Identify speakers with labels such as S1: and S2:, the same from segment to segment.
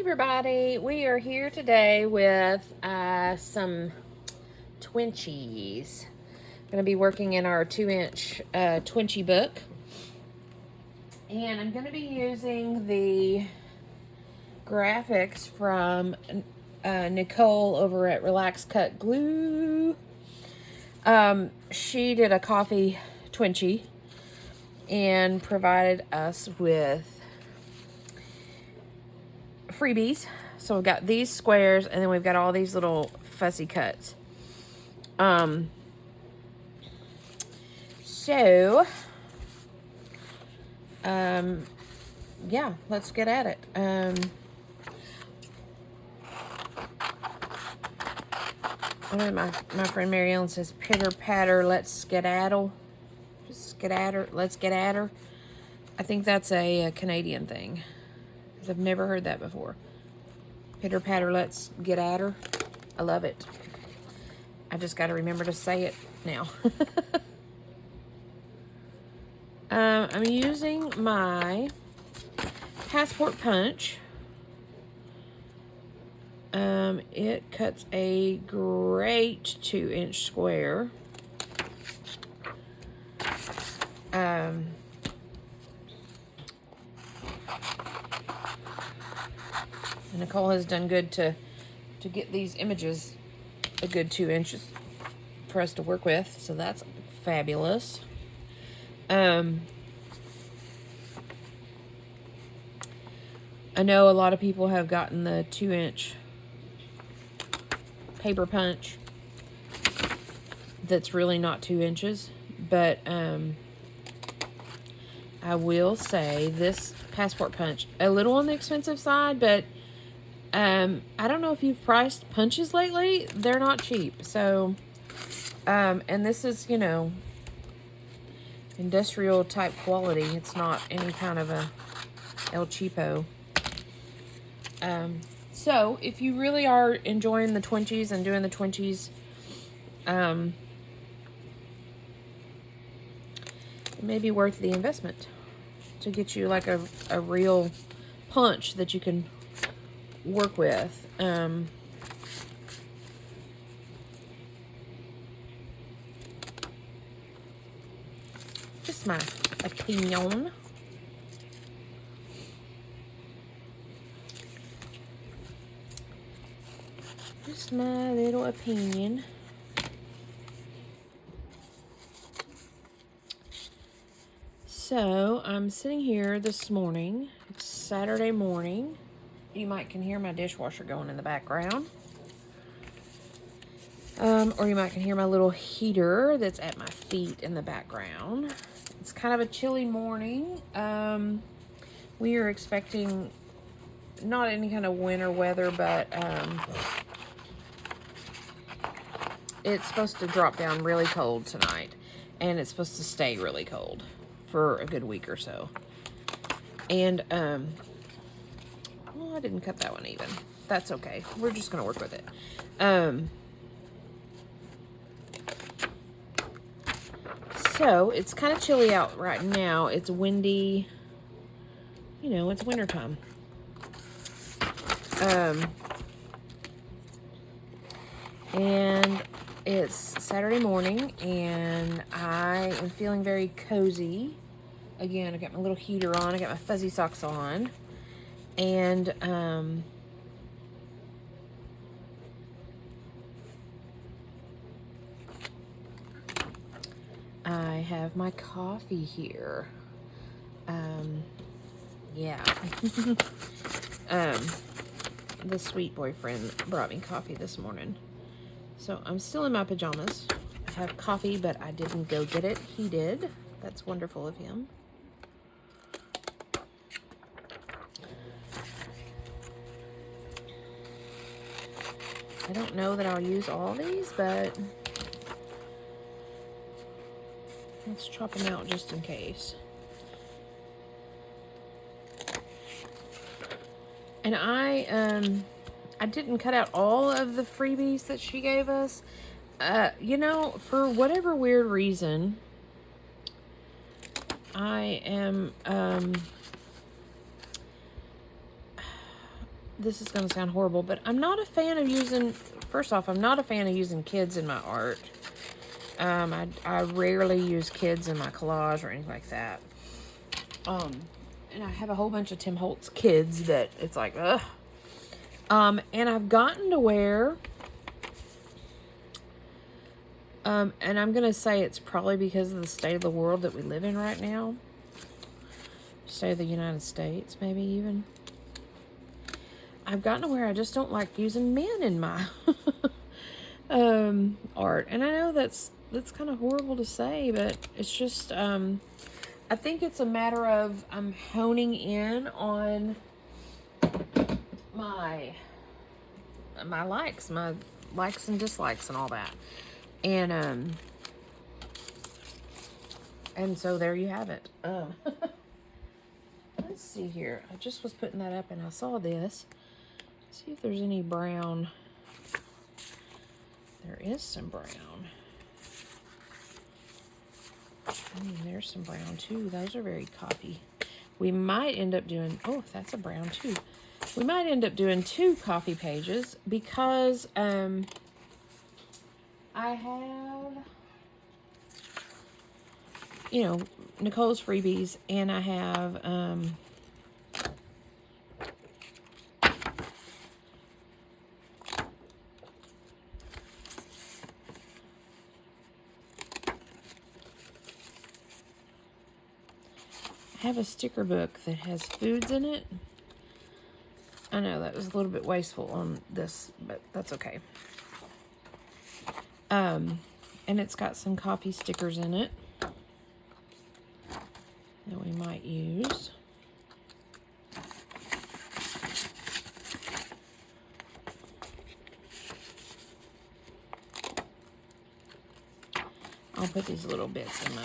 S1: Everybody, we are here today with some Twinchies. Going to be working in our 2-inch Twinchie book. And I'm going to be using the graphics from Nicole over at Relax Cut Glue. She did a coffee Twinchie and provided us with freebies. So we've got these squares, and then we've got all these little fussy cuts. Yeah, let's get at it. My friend Mary Ellen says, pitter patter, let's skedaddle. Just skedaddle, let's get at her. I think that's a Canadian thing. I've never heard that before. Pitter patter, let's get at her. I love it. I just got to remember to say it now. I'm using my passport punch. It cuts a great 2-inch square. Nicole has done good to get these images a good 2 inches for us to work with, so that's fabulous. I know a lot of people have gotten the 2-inch paper punch that's really not 2 inches, but I will say this passport punch, a little on the expensive side, but I don't know if you've priced punches lately. They're not cheap. So, and this is, you know, industrial type quality. It's not any kind of a El Cheapo. So if you really are enjoying the Twinchies and doing the Twinchies, it may be worth the investment to get you like a real punch that you can work with. Just my opinion. Just my little opinion. So I'm sitting here this morning. It's Saturday morning. You might can hear my dishwasher going in the background. Or you might can hear my little heater that's at my feet in the background. It's kind of a chilly morning. We are expecting not any kind of winter weather, but it's supposed to drop down really cold tonight. And it's supposed to stay really cold for a good week or so. And, well, I didn't cut that one even. That's okay. We're just going to work with it. So, it's kind of chilly out right now. It's windy. You know, it's wintertime. And it's Saturday morning, and I am feeling very cozy. Again, I got my little heater on. I got my fuzzy socks on. And, I have my coffee here. Yeah. The sweet boyfriend brought me coffee this morning. So I'm still in my pajamas. I have coffee, but I didn't go get it. He did. That's wonderful of him. I don't know that I'll use all these, but let's chop them out just in case. And I didn't cut out all of the freebies that she gave us. You know, for whatever weird reason, I am this is going to sound horrible, but I'm not a fan of using, first off, I'm not a fan of using kids in my art. I rarely use kids in my collage or anything like that. And I have a whole bunch of Tim Holtz kids that it's like, ugh. And I've gotten to where, and I'm going to say it's probably because of the state of the world that we live in right now. State of the United States, maybe even. I've gotten to where I just don't like using men in my art. And I know that's kind of horrible to say, but it's just, I think it's a matter of I'm honing in on my likes and dislikes and all that. And so there you have it. Let's see here. I just was putting that up and I saw this. See if there's any brown. There is some brown. There's some brown too. Those are very coffee. We might end up doing, oh, that's a brown too. We might end up doing 2 coffee pages because I have, you know, Nicole's freebies, and I have a sticker book that has foods in it. I know that was a little bit wasteful on this, but that's okay. And it's got some coffee stickers in it that we might use. I'll put these little bits in my...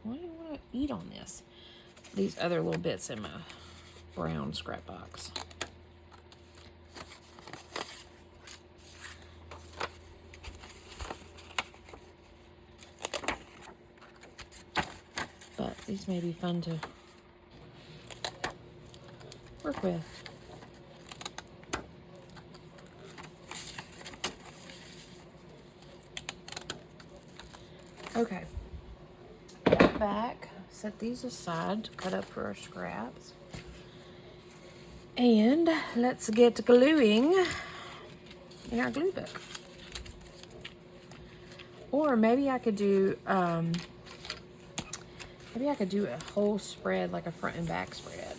S1: What do you want to eat on this? These other little bits in my brown scrap box. But these may be fun to work with. Okay. Back, set these aside to cut up for our scraps. And let's get gluing in our glue book. Or maybe I could do a whole spread, like a front and back spread.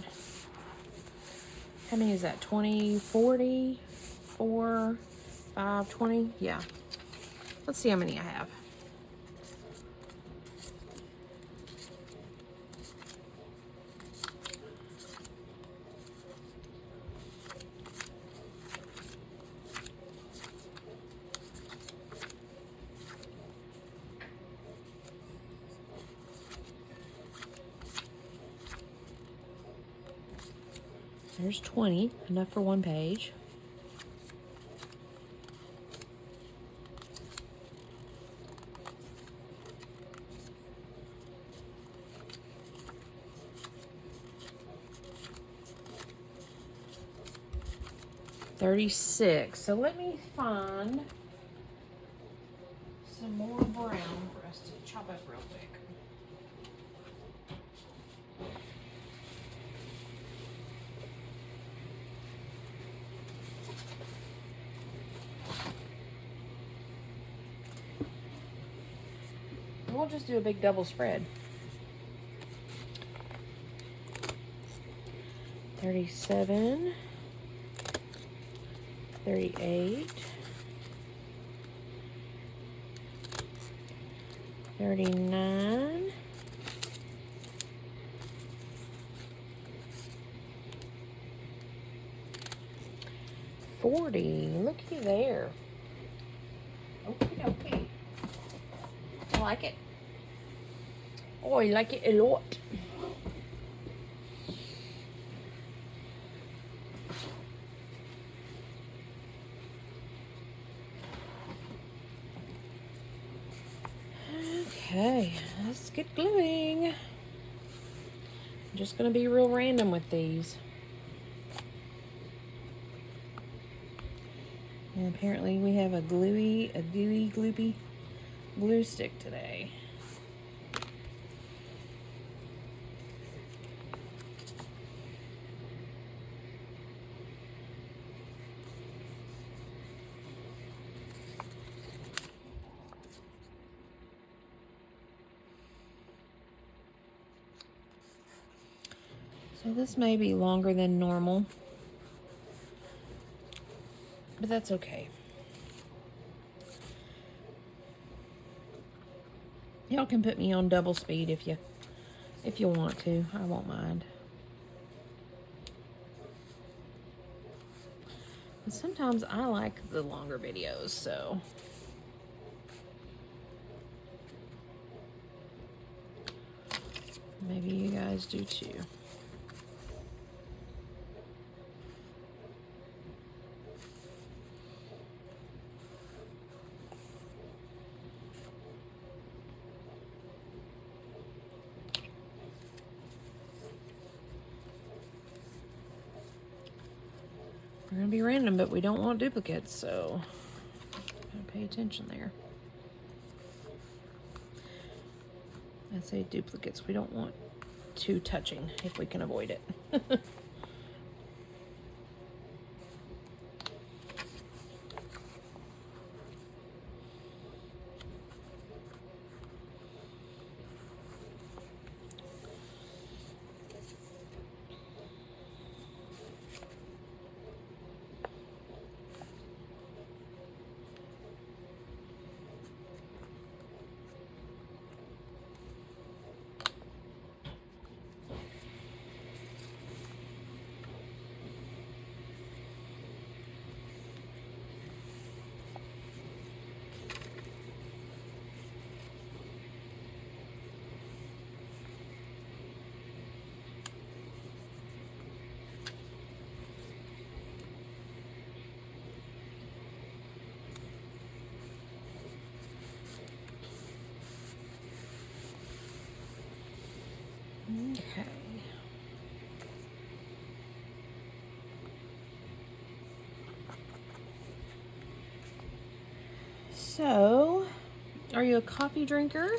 S1: How many is that? 20, 40, 4, 5, 20? Yeah. Let's see how many I have. There's 20, enough for one page. $36. So let me find some more brown for us to chop up real quick. We'll just do a big double spread. 37, 38, 39, 40. Looky there. Okay. I like it. Oh, I like it a lot. Okay, let's get gluing. I'm just going to be real random with these. And apparently we have a gooey gloopy glue stick today. So this may be longer than normal, but that's okay. Y'all can put me on double speed if you want to. I won't mind. But sometimes I like the longer videos, so maybe you guys do too. We're going to be random, but we don't want duplicates, so pay attention there. I say duplicates. We don't want two touching if we can avoid it. Okay. So, are you a coffee drinker?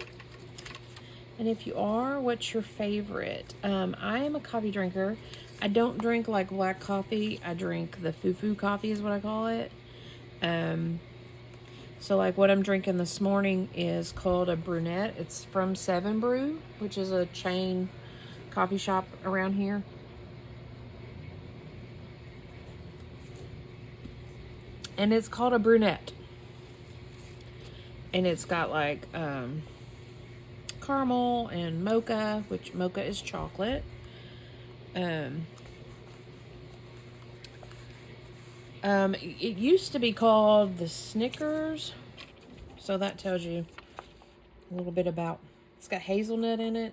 S1: And if you are, what's your favorite? I am a coffee drinker. I don't drink like black coffee. I drink the foo-foo coffee is what I call it. So like what I'm drinking this morning is called a brunette. It's from 7 Brew, which is a chain coffee shop around here. And it's called a brunette. And it's got like caramel and mocha, which mocha is chocolate. It used to be called the Snickers. So that tells you a little bit about, it's got hazelnut in it.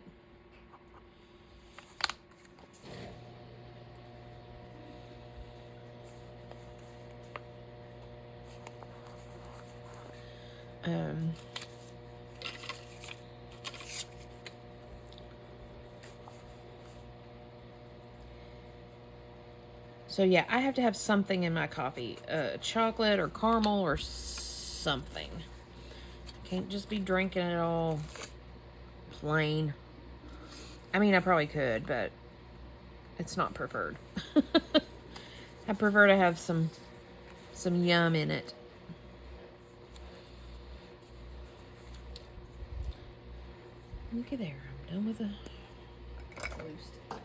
S1: So yeah, I have to have something in my coffee. Chocolate or caramel or something. Can't just be drinking it all plain. I mean, I probably could, but it's not preferred. I prefer to have some yum in it. Look at there. I'm done with the glue stick.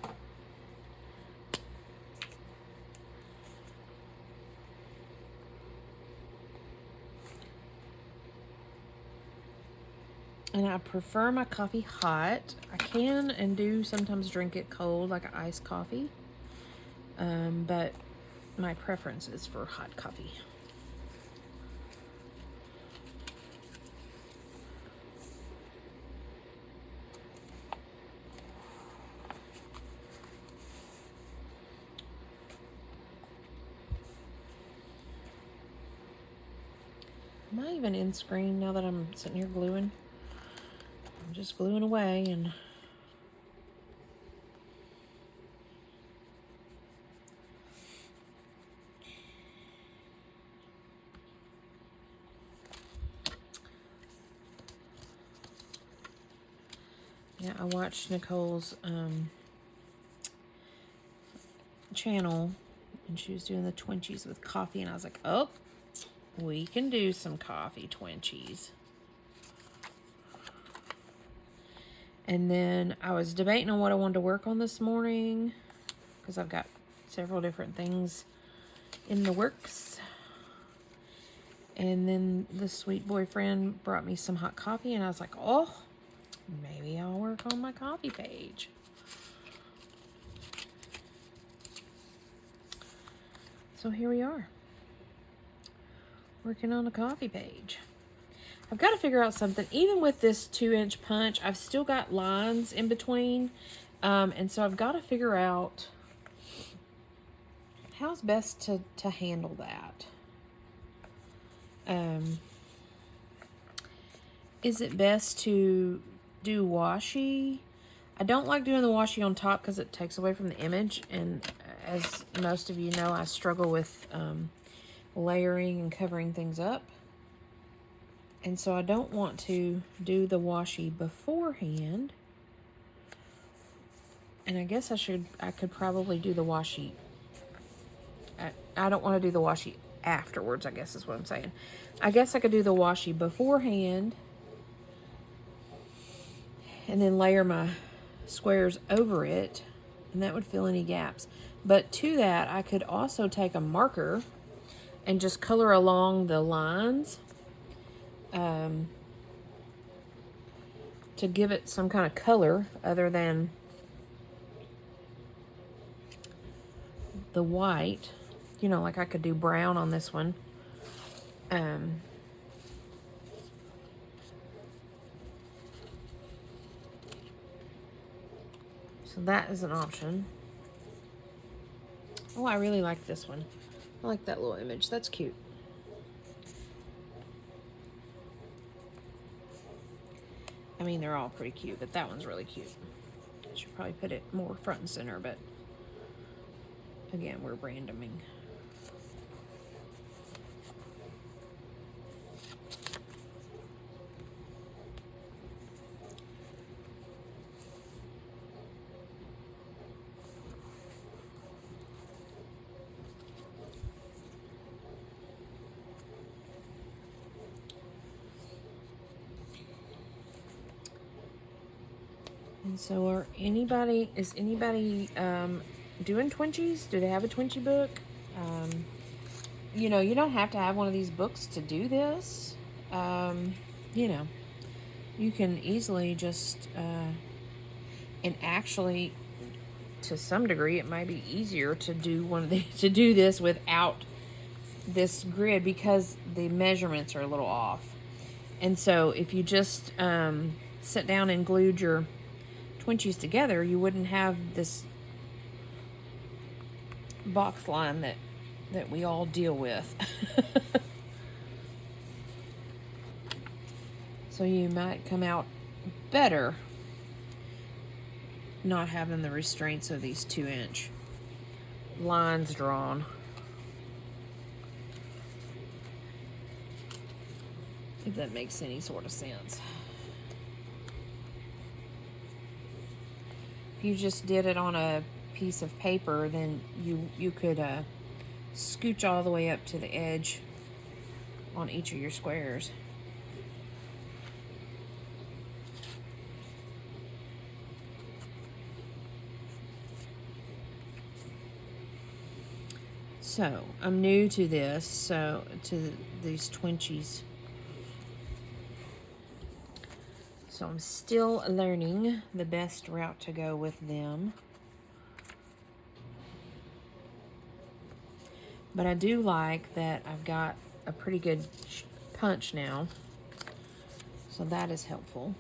S1: And I prefer my coffee hot. I can and do sometimes drink it cold, like an iced coffee. But my preference is for hot coffee. Am I even in screen now that I'm sitting here gluing? I'm just gluing away and Yeah, I watched Nicole's channel, and she was doing the Twinchies with coffee, and I was like, oh, we can do some coffee Twinchies. And then I was debating on what I wanted to work on this morning, because I've got several different things in the works. And then the sweet boyfriend brought me some hot coffee, and I was like, oh, maybe I'll work on my coffee page. So here we are, working on a coffee page. I've got to figure out something. Even with this 2-inch punch, I've still got lines in between. And so I've got to figure out how's best to handle that. Is it best to do washi? I don't like doing the washi on top because it takes away from the image. And as most of you know, I struggle with layering and covering things up. And so I don't want to do the washi beforehand. And I guess I could probably do the washi. I don't want to do the washi afterwards, I guess is what I'm saying. I guess I could do the washi beforehand and then layer my squares over it, and that would fill any gaps. But to that, I could also take a marker and just color along the lines to give it some kind of color other than the white. You know, like I could do brown on this one. So that is an option. Oh, I really like this one. I like that little image. That's cute. I mean, they're all pretty cute, but that one's really cute. I should probably put it more front and center, but again, we're randoming. And so is anybody doing Twinchies? Do they have a Twinchie book? You know, you don't have to have one of these books to do this. You know, you can easily just, and actually, to some degree, it might be easier to do this without this grid because the measurements are a little off. And so if you just sit down and glued your Twinchies together, you wouldn't have this box line that we all deal with. So you might come out better not having the restraints of these 2-inch lines drawn. If that makes any sort of sense. If you just did it on a piece of paper, then you could scooch all the way up to the edge on each of your squares. So I'm new to this, so to these Twinchies. So I'm still learning the best route to go with them. But I do like that I've got a pretty good punch now. So that is helpful.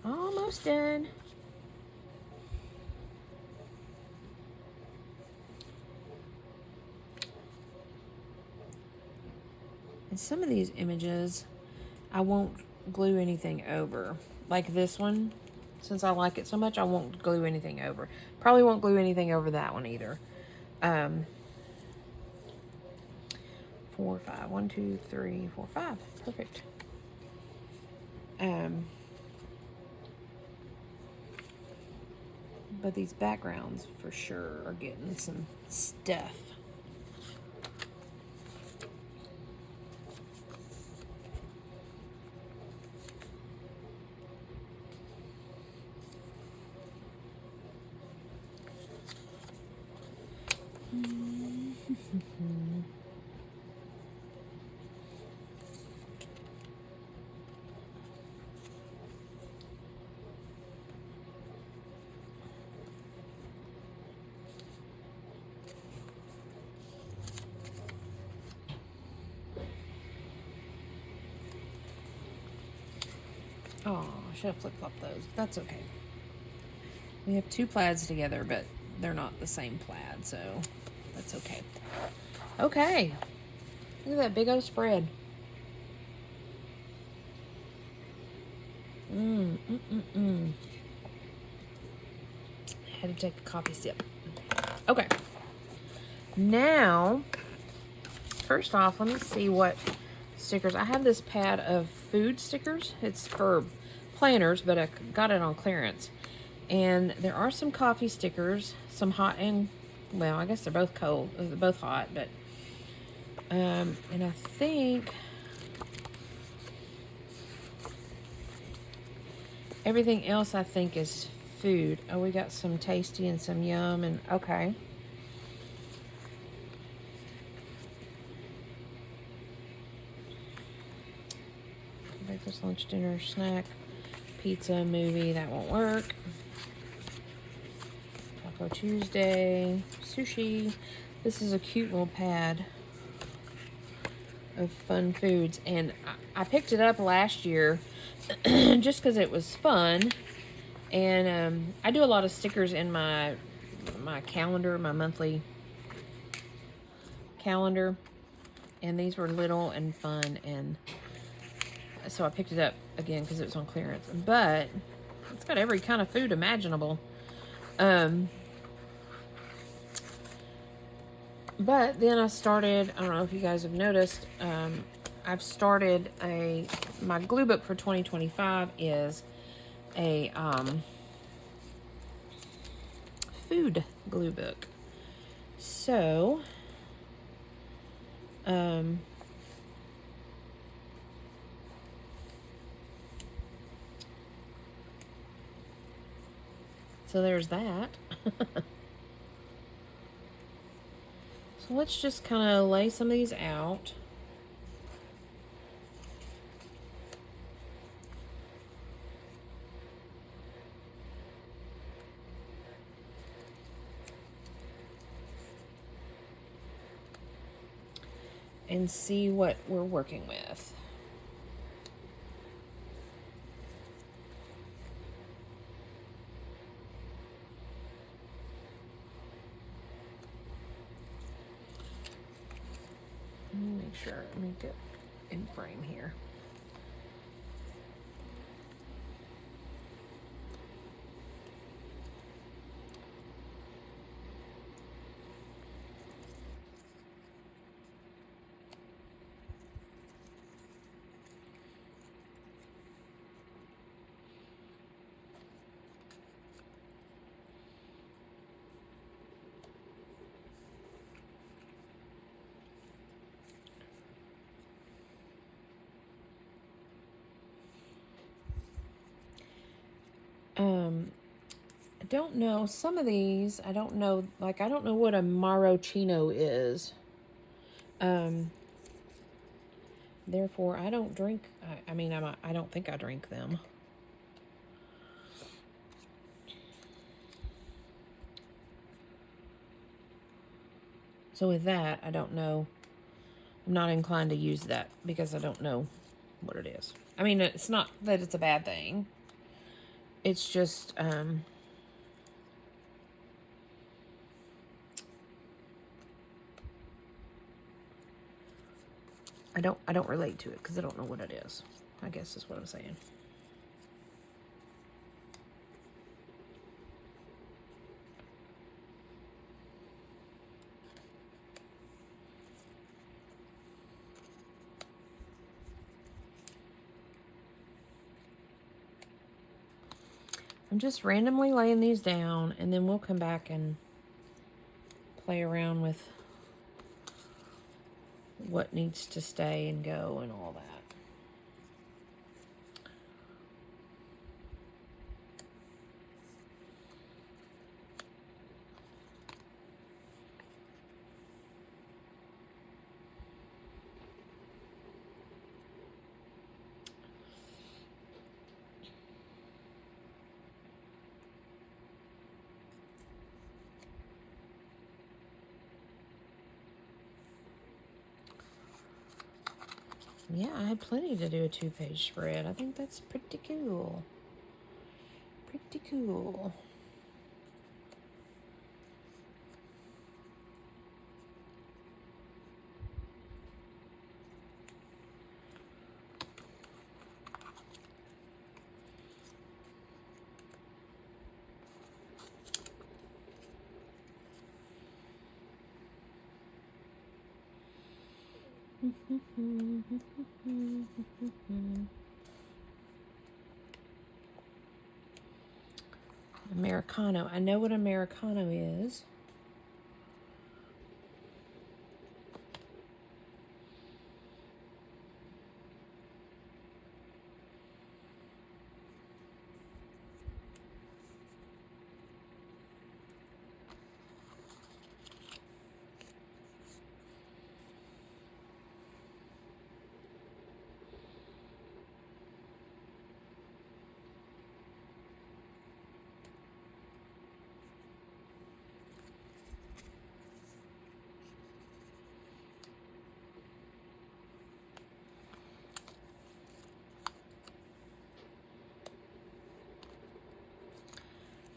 S1: Almost done. And some of these images, I won't glue anything over. Like this one, since I like it so much, I won't glue anything over. Probably won't glue anything over that one either. 4, 5. 1, 2, 3, 4, 5. Perfect. But these backgrounds for sure are getting some stuff. Oh, I should have flip-flopped those. That's okay. We have 2 plaids together, but they're not the same plaid, so that's okay. Okay. Look at that big old spread. Had to take a coffee sip. Okay. Now, first off, let me see what stickers. I have this pad of food stickers. It's for planners, but I got it on clearance. And there are some coffee stickers, some hot and, well, I guess they're both cold. They're both hot, but, and I think everything else I think is food. Oh, we got some tasty and some yum and okay. Breakfast, lunch, dinner, snack, pizza, movie. That won't work. Taco Tuesday, sushi. This is a cute little pad of fun foods, and I picked it up last year just because it was fun. And I do a lot of stickers in my calendar, my monthly calendar, and these were little and fun, and so I picked it up again because it was on clearance. But it's got every kind of food imaginable. But then I started, I don't know if you guys have noticed, I've started my glue book for 2025 is a food glue book. So, so there's that. So let's just kind of lay some of these out. And see what we're working with. Let me make sure I make it in frame here. I don't know. Some of these, I don't know. Like, I don't know what a maraschino is. Therefore, I don't drink. I mean, I don't think I drink them. So with that, I don't know. I'm not inclined to use that because I don't know what it is. I mean, it's not that it's a bad thing. It's just, I don't relate to it because I don't know what it is. I guess is what I'm saying. I'm just randomly laying these down, and then we'll come back and play around with what needs to stay and go and all that. Yeah, I had plenty to do a 2-page spread. I think that's pretty cool. Pretty cool. Americano. I know what Americano is.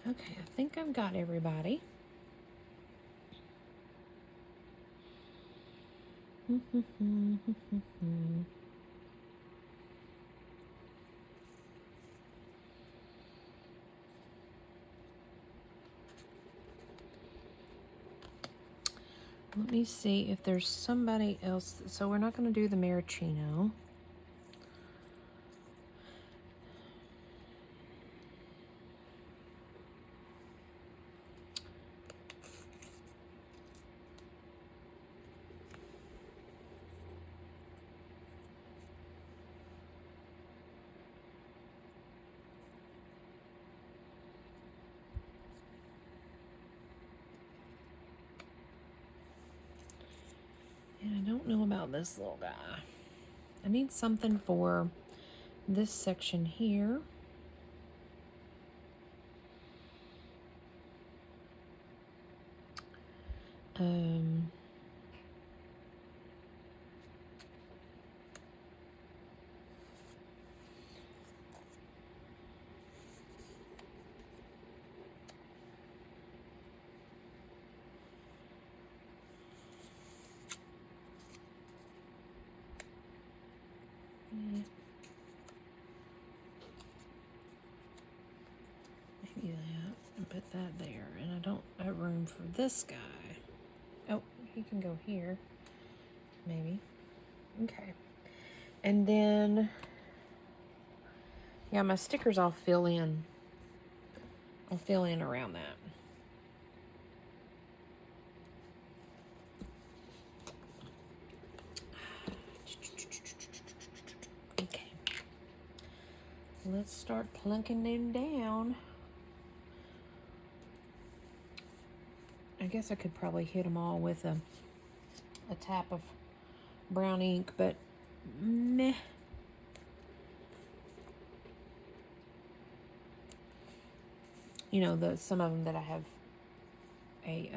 S1: Okay, I think I've got everybody. Let me see if there's somebody else. So we're not going to do the maraschino. And I don't know about this little guy. I need something for this section here. Maybe that, and put that there. And I don't have room for this guy. Oh, he can go here. Maybe. Okay. And then, yeah, my stickers I'll fill in. I'll fill in around that. Okay. Let's start plunking them down. I guess I could probably hit them all with a tap of brown ink, but meh. You know, some of them that I have a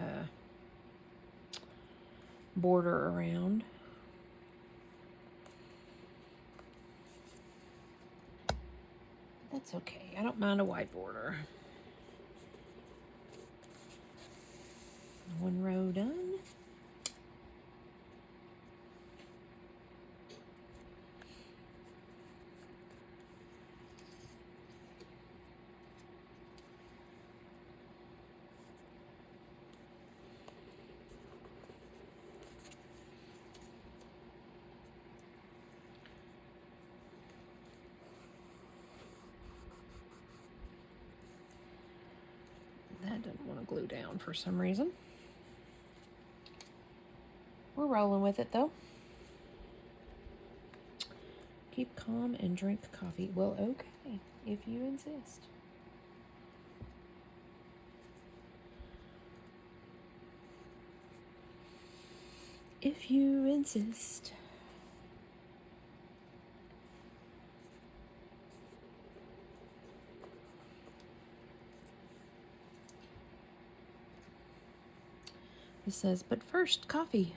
S1: border around. That's okay. I don't mind a white border. One row done. didn't want to glue down for some reason. We're rolling with it though. Keep calm and drink coffee. Well, okay, if you insist. If you insist. It says, but first, coffee.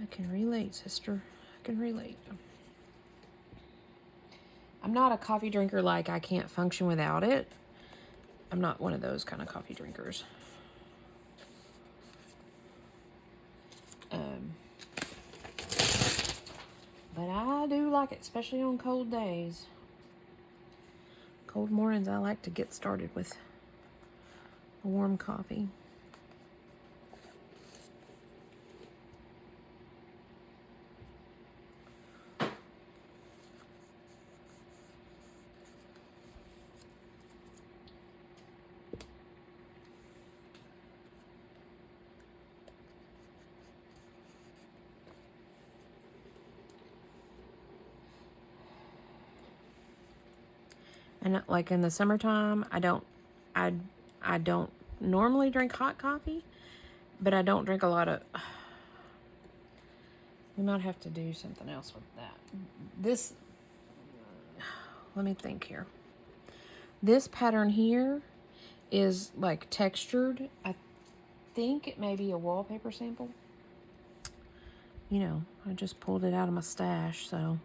S1: I can relate, sister. I can relate. I'm not a coffee drinker like I can't function without it. I'm not one of those kind of coffee drinkers. But I do like it, especially on cold days. Cold mornings, I like to get started with a warm coffee. And like in the summertime, I don't normally drink hot coffee, but I don't drink a lot of. We might have to do something else with that. This, let me think here. This pattern here is like textured. I think it may be a wallpaper sample. You know, I just pulled it out of my stash, so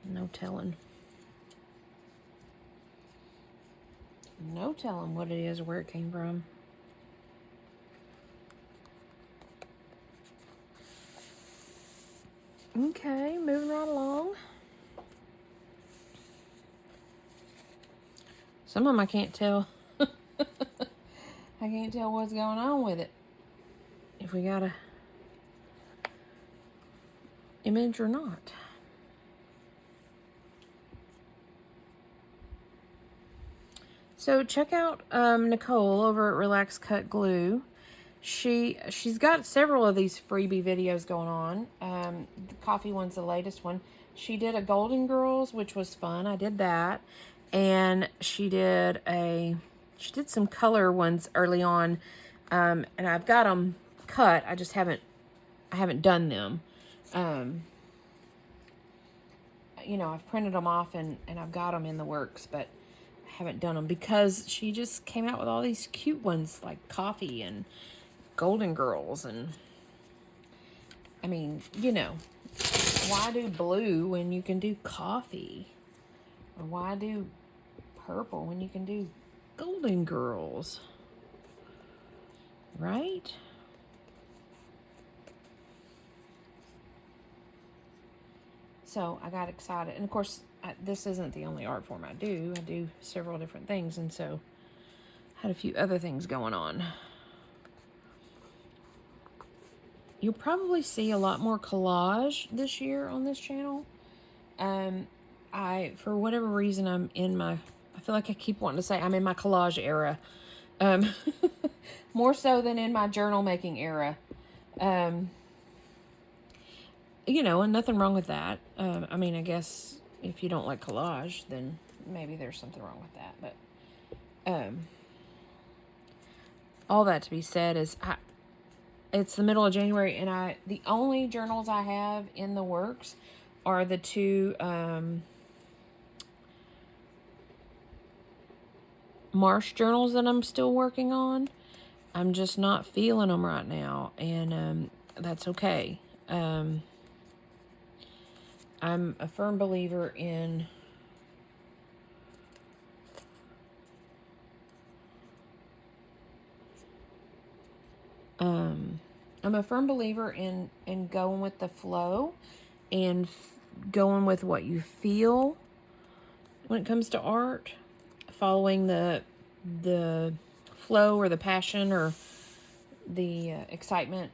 S1: no telling. No telling what it is or where it came from. Okay, moving right along. Some of them I can't tell. I can't tell what's going on with it. If we got a image or not. So check out Nicole over at Relax Cut Glue. She's got several of these freebie videos going on. The coffee one's the latest one. She did a Golden Girls, which was fun. I did that. And she did some color ones early on. And I've got them cut. I haven't done them. You know, I've printed them off and I've got them in the works, but I haven't done them because she just came out with all these cute ones like coffee and Golden Girls. And I mean, you know, why do blue when you can do coffee? Or why do purple when you can do Golden Girls? Right? So I got excited. And of course, this isn't the only art form I do. I do several different things. And so I had a few other things going on. You'll probably see a lot more collage this year on this channel. For whatever reason, I feel like I keep wanting to say I'm in my collage era. More so than in my journal making era. You know, and nothing wrong with that. I mean, I guess if you don't like collage, then maybe there's something wrong with that. But all that to be said is, it's the middle of January, and the only journals I have in the works are the two Marsh journals that I'm still working on. I'm just not feeling them right now, and that's okay. I'm a firm believer in going with the flow and going with what you feel when it comes to art, following the flow or the passion or the excitement.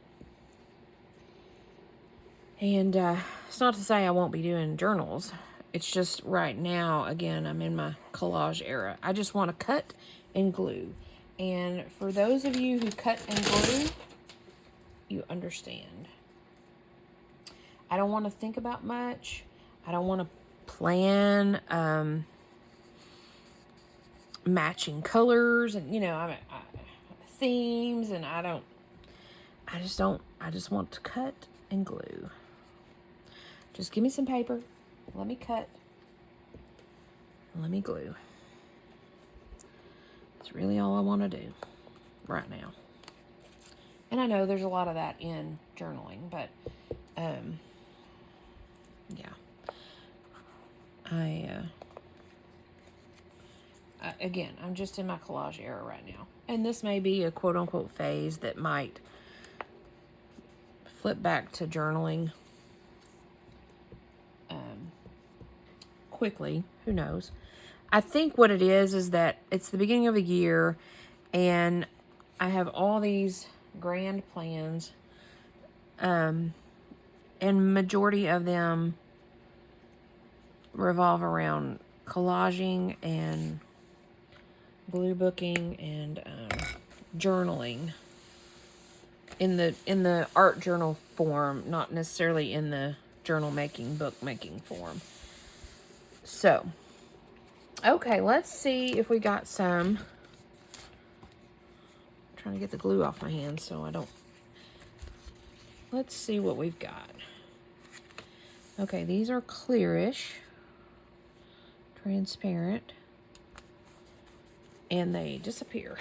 S1: And it's not to say I won't be doing journals. It's just right now, again, I'm in my collage era. I just want to cut and glue. And for those of you who cut and glue, you understand. I don't want to think about much. I don't want to plan matching colors and, you know, themes, and I just want to cut and glue. Just give me some paper. Let me cut. Let me glue. It's really all I want to do right now. And I know there's a lot of that in journaling, but yeah. Again, I'm just in my collage era right now. And this may be a quote-unquote phase that might flip back to journaling quickly. Who knows? I think what it is that it's the beginning of a year, and I have all these grand plans, and majority of them revolve around collaging and blue booking and journaling in the art journal form, not necessarily in the journal making, book making form. So, okay, let's see if we got some. I'm trying to get the glue off my hands so I don't. Let's see what we've got. Okay, these are clearish, transparent, and they disappear.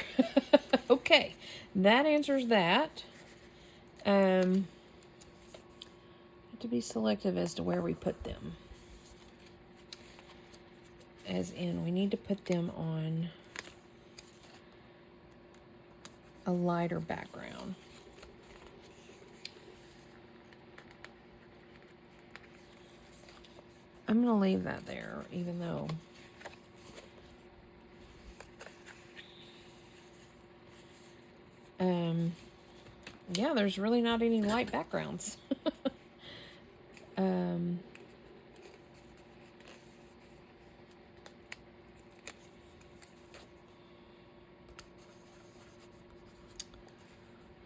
S1: Okay, that answers that. Have to be selective as to where we put them. As in, we need to put them on a lighter background. I'm going to leave that there, even though yeah, there's really not any light backgrounds.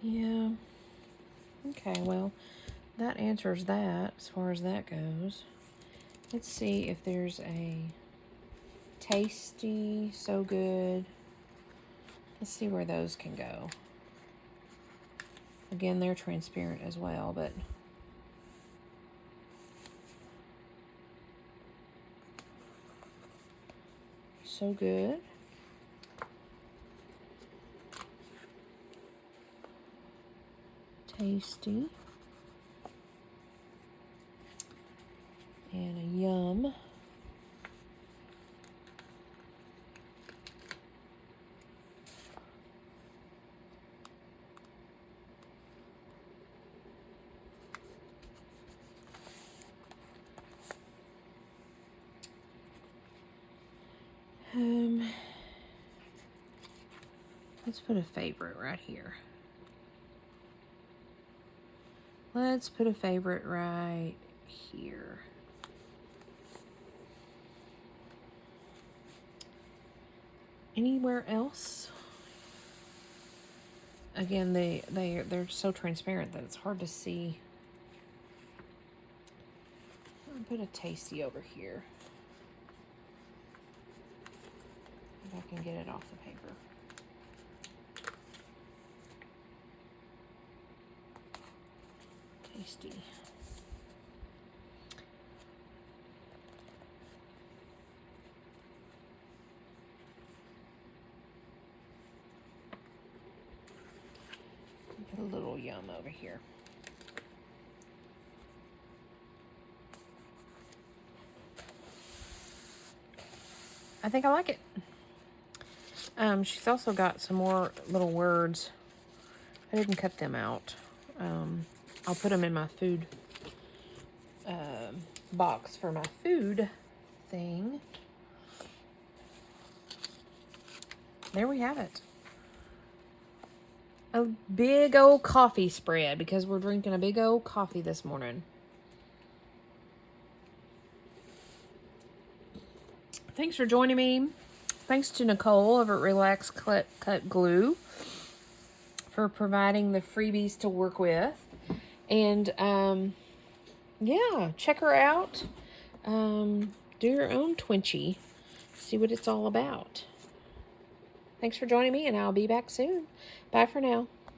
S1: Yeah. Okay, well, that answers that as far as that goes. Let's see if there's a tasty, so good. Let's see where those can go. Again, they're transparent as well, but so good. Tasty. And a yum. Let's put a favorite right here. Let's put a favorite right here. Anywhere else? Again, they're so transparent that it's hard to see. I'll put a tasty over here. If I can get it off the paper. Tasty. Put a little yum over here. I think I like it. She's also got some more little words. I didn't cut them out. I'll put them in my food box for my food thing. There we have it. A big old coffee spread because we're drinking a big old coffee this morning. thanks for joining me. Thanks to Nicole over at Relax Cut Glue for providing the freebies to work with. And, yeah, check her out. Do your own Twinchie. See what it's all about. Thanks for joining me, and I'll be back soon. Bye for now.